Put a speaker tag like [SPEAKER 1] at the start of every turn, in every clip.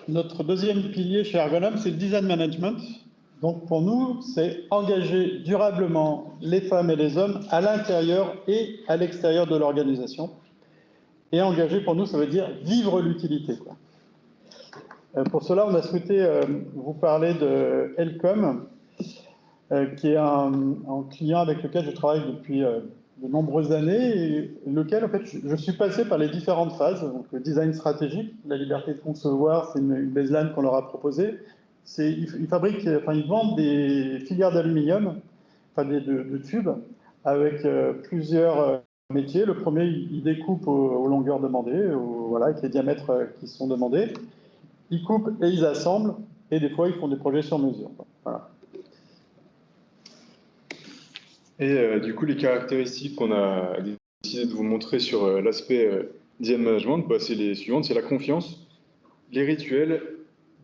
[SPEAKER 1] notre deuxième pilier chez Ergonom, c'est le design management. Donc pour nous, c'est engager durablement les femmes et les hommes à l'intérieur et à l'extérieur de l'organisation. Et engager, pour nous, ça veut dire vivre l'utilité. Pour cela, on a souhaité vous parler de Elcom, qui est un client avec lequel je travaille depuis de nombreuses années, et lequel, en fait, je suis passé par les différentes phases. Donc, le design stratégique, la liberté de concevoir, c'est une baseline qu'on leur a proposée. Ils fabriquent, enfin, ils vendent des filières d'aluminium, enfin, de tubes, avec plusieurs métiers. Le premier, ils découpent aux longueurs demandées, voilà, avec les diamètres qui sont demandés. Ils coupent et ils assemblent, et des fois, ils font des projets sur mesure. Voilà.
[SPEAKER 2] Et du coup, les caractéristiques qu'on a décidé de vous montrer sur l'aspect design management, bah, c'est les suivantes, c'est la confiance, les rituels,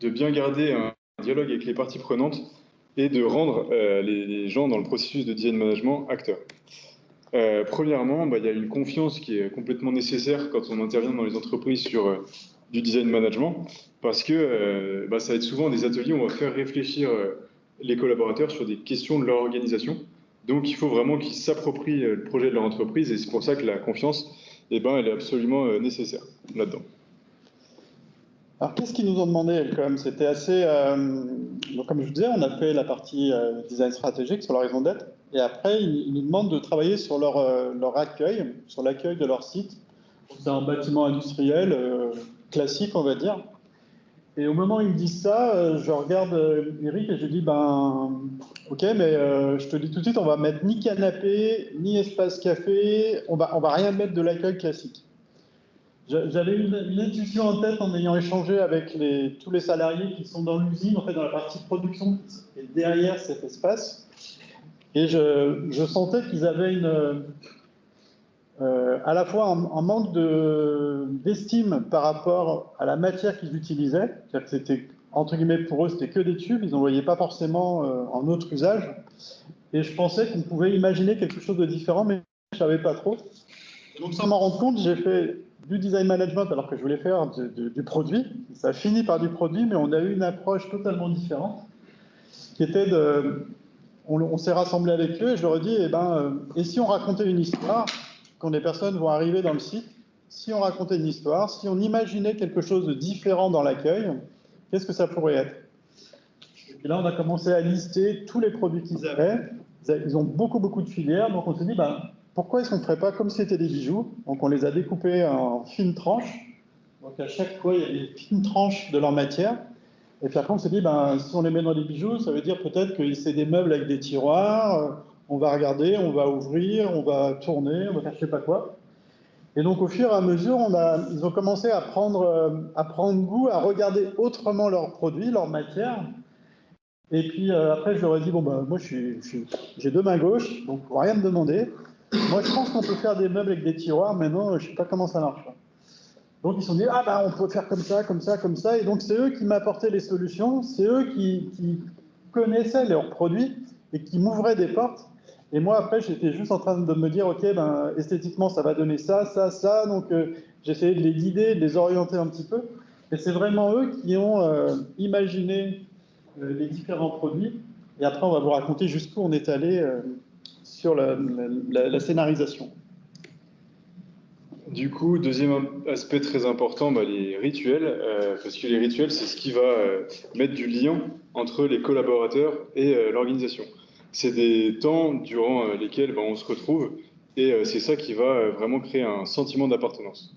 [SPEAKER 2] de bien garder un dialogue avec les parties prenantes et de rendre les gens dans le processus de design management acteurs. Premièrement, bah, il y a une confiance qui est complètement nécessaire quand on intervient dans les entreprises sur du design management, parce que bah, ça va être souvent des ateliers où on va faire réfléchir les collaborateurs sur des questions de leur organisation. Donc il faut vraiment qu'ils s'approprient le projet de leur entreprise, et c'est pour ça que la confiance, eh ben, elle est absolument nécessaire là-dedans.
[SPEAKER 1] Alors, qu'est-ce qu'ils nous ont demandé, quand même? C'était assez... donc, comme je vous disais, on a fait la partie design stratégique sur leur raison d'être. Et après, ils nous demandent de travailler sur leur accueil, sur l'accueil de leur site. C'est un bâtiment industriel classique, on va dire. Et au moment où ils me disent ça, je regarde Eric et je lui dis, ben, ok, mais je te dis tout de suite, on va mettre ni canapé, ni espace café, on va rien mettre de l'accueil classique. J'avais une intuition en tête en ayant échangé avec tous les salariés qui sont dans l'usine, en fait, dans la partie production qui est derrière cet espace. Et je sentais qu'ils avaient à la fois un manque d'estime par rapport à la matière qu'ils utilisaient. C'est-à-dire que c'était, entre guillemets, pour eux, c'était que des tubes, ils n'en voyaient pas forcément en autre usage. Et je pensais qu'on pouvait imaginer quelque chose de différent, mais je ne savais pas trop. Et donc, sans m'en rendre compte, j'ai fait du design management alors que je voulais faire du produit. Ça a fini par du produit, mais on a eu une approche totalement différente, qui était de... On s'est rassemblés avec eux et je leur ai dit, et si on racontait une histoire, quand des personnes vont arriver dans le site, si on racontait une histoire, si on imaginait quelque chose de différent dans l'accueil, qu'est-ce que ça pourrait être? Et là, on a commencé à lister tous les produits qu'ils avaient. Ils ont beaucoup de filières, donc on s'est dit, pourquoi est-ce qu'on ne ferait pas comme si c'était des bijoux? Donc on les a découpés en fines tranches. Donc à chaque fois, il y a des fines tranches de leur matière. Et puis après, on s'est dit, si on les met dans des bijoux, ça veut dire peut-être que c'est des meubles avec des tiroirs. On va regarder, on va ouvrir, on va tourner, on va faire je sais pas quoi. Et donc au fur et à mesure, ils ont commencé à prendre goût, à regarder autrement leurs produits, leurs matières. Et puis après, je leur ai dit, moi j'ai deux mains gauches, donc faut rien me demander. Moi, je pense qu'on peut faire des meubles avec des tiroirs, maintenant, je ne sais pas comment ça marche. Donc, ils se sont dit, on peut faire comme ça, comme ça, comme ça. Et donc, c'est eux qui m'apportaient les solutions, c'est eux qui connaissaient leurs produits et qui m'ouvraient des portes. Et moi, après, j'étais juste en train de me dire, ok, esthétiquement, ça va donner ça, ça, ça. Donc, j'essayais de les guider, de les orienter un petit peu. Et c'est vraiment eux qui ont imaginé les différents produits. Et après, on va vous raconter jusqu'où on est allé sur la scénarisation.
[SPEAKER 2] Du coup, deuxième aspect très important, les rituels, parce que les rituels, c'est ce qui va mettre du lien entre les collaborateurs et l'organisation. C'est des temps durant lesquels on se retrouve, et c'est ça qui va vraiment créer un sentiment d'appartenance.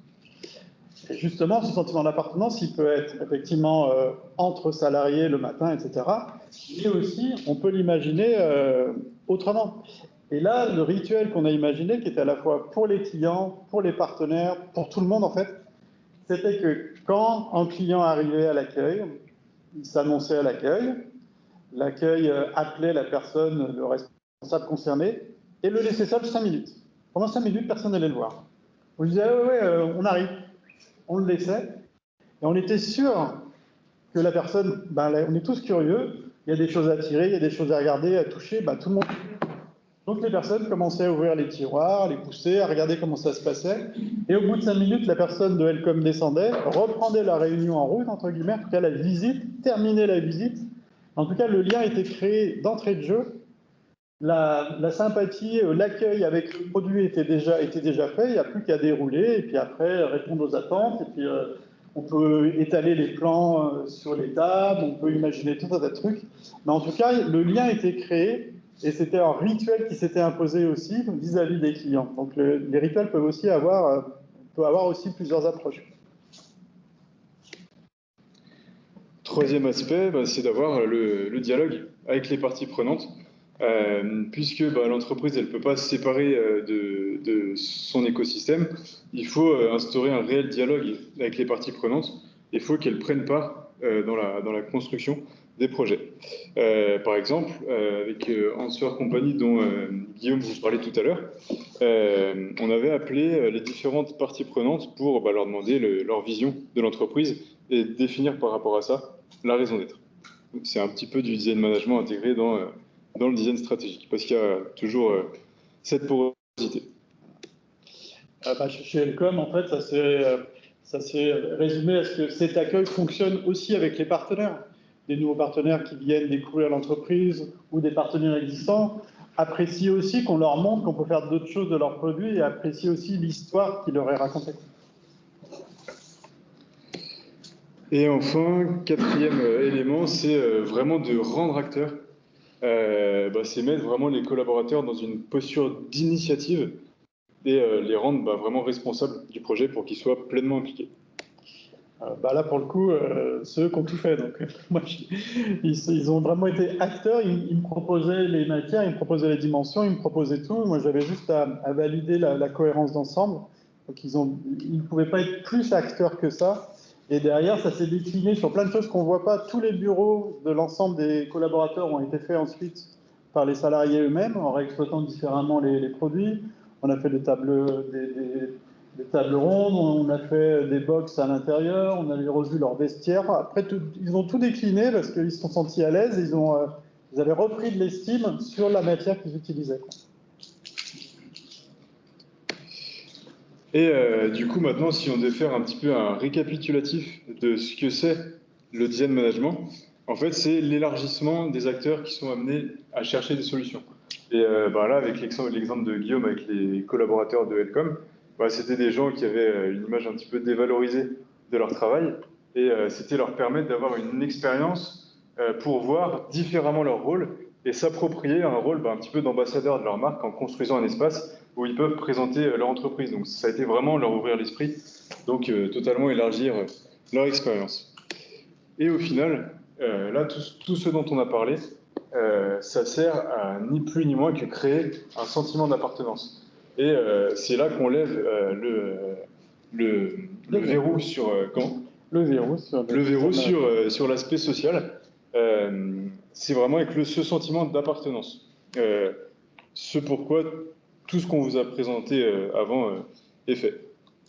[SPEAKER 1] Et justement, ce sentiment d'appartenance, il peut être effectivement entre salariés le matin, etc. Mais aussi, on peut l'imaginer autrement. Et là, le rituel qu'on a imaginé, qui était à la fois pour les clients, pour les partenaires, pour tout le monde en fait, c'était que quand un client arrivait à l'accueil, il s'annonçait à l'accueil, l'accueil appelait la personne, le responsable concerné, et le laissait seul 5 minutes. Pendant 5 minutes, personne n'allait le voir. On lui disait, on arrive. On le laissait, et on était sûr que la personne, on est tous curieux, il y a des choses à tirer, il y a des choses à regarder, à toucher, tout le monde. Donc les personnes commençaient à ouvrir les tiroirs, à les pousser, à regarder comment ça se passait. Et au bout de 5 minutes, la personne de Helcom descendait, reprenait la réunion en route, entre guillemets, en tout cas la visite, terminait la visite. En tout cas, le lien était créé d'entrée de jeu. La sympathie, l'accueil avec le produit était déjà fait. Il n'y a plus qu'à dérouler et puis après répondre aux attentes. Et puis on peut étaler les plans sur les tables, on peut imaginer tout un tas de trucs. Mais en tout cas, le lien était créé. Et c'était un rituel qui s'était imposé aussi vis-à-vis des clients. Donc les rituels peuvent aussi avoir plusieurs approches.
[SPEAKER 2] Troisième aspect, c'est d'avoir le dialogue avec les parties prenantes, puisque l'entreprise elle peut pas se séparer de son écosystème. Il faut instaurer un réel dialogue avec les parties prenantes. Il faut qu'elles prennent part dans la construction des projets. Par exemple, avec Answer Company dont Guillaume vous parlait tout à l'heure, on avait appelé les différentes parties prenantes pour leur demander leur vision de l'entreprise et définir par rapport à ça la raison d'être. C'est un petit peu du design management intégré dans le design stratégique, parce qu'il y a toujours cette porosité.
[SPEAKER 1] Chez Helcom, en fait, ça s'est résumé à ce que cet accueil fonctionne aussi avec les partenaires. Des nouveaux partenaires qui viennent découvrir l'entreprise ou des partenaires existants apprécient aussi qu'on leur montre qu'on peut faire d'autres choses de leurs produits et apprécient aussi l'histoire qui leur est racontée.
[SPEAKER 2] Et enfin, quatrième élément, c'est vraiment de rendre acteurs. C'est mettre vraiment les collaborateurs dans une posture d'initiative et les rendre vraiment responsables du projet pour qu'ils soient pleinement impliqués.
[SPEAKER 1] Là, pour le coup, c'est eux qui ont tout fait. Donc, ils ont vraiment été acteurs. Ils me proposaient les matières, ils me proposaient les dimensions, ils me proposaient tout. Moi, j'avais juste à valider la cohérence d'ensemble. Donc, ils ne pouvaient pas être plus acteurs que ça. Et derrière, ça s'est décliné sur plein de choses qu'on ne voit pas. Tous les bureaux de l'ensemble des collaborateurs ont été faits ensuite par les salariés eux-mêmes, en réexploitant différemment les produits. On a fait des tables rondes, on a fait des box à l'intérieur, on avait revu leur vestiaire. Après, ils ont tout décliné parce qu'ils se sont sentis à l'aise. Ils avaient repris de l'estime sur la matière qu'ils utilisaient.
[SPEAKER 2] Et du coup, maintenant, si on devait faire un petit peu un récapitulatif de ce que c'est le design management, en fait, c'est l'élargissement des acteurs qui sont amenés à chercher des solutions. Et là, avec l'exemple de Guillaume avec les collaborateurs de Helcom, c'était des gens qui avaient une image un petit peu dévalorisée de leur travail, et c'était leur permettre d'avoir une expérience pour voir différemment leur rôle et s'approprier un rôle un petit peu d'ambassadeur de leur marque en construisant un espace où ils peuvent présenter leur entreprise. Donc ça a été vraiment leur ouvrir l'esprit, donc totalement élargir leur expérience. Et au final, là, tout ce dont on a parlé, ça sert à ni plus ni moins que créer un sentiment d'appartenance. Et c'est là qu'on lève le verrou sur sur l'aspect social. C'est vraiment avec ce sentiment d'appartenance. Ce pourquoi tout ce qu'on vous a présenté avant est fait.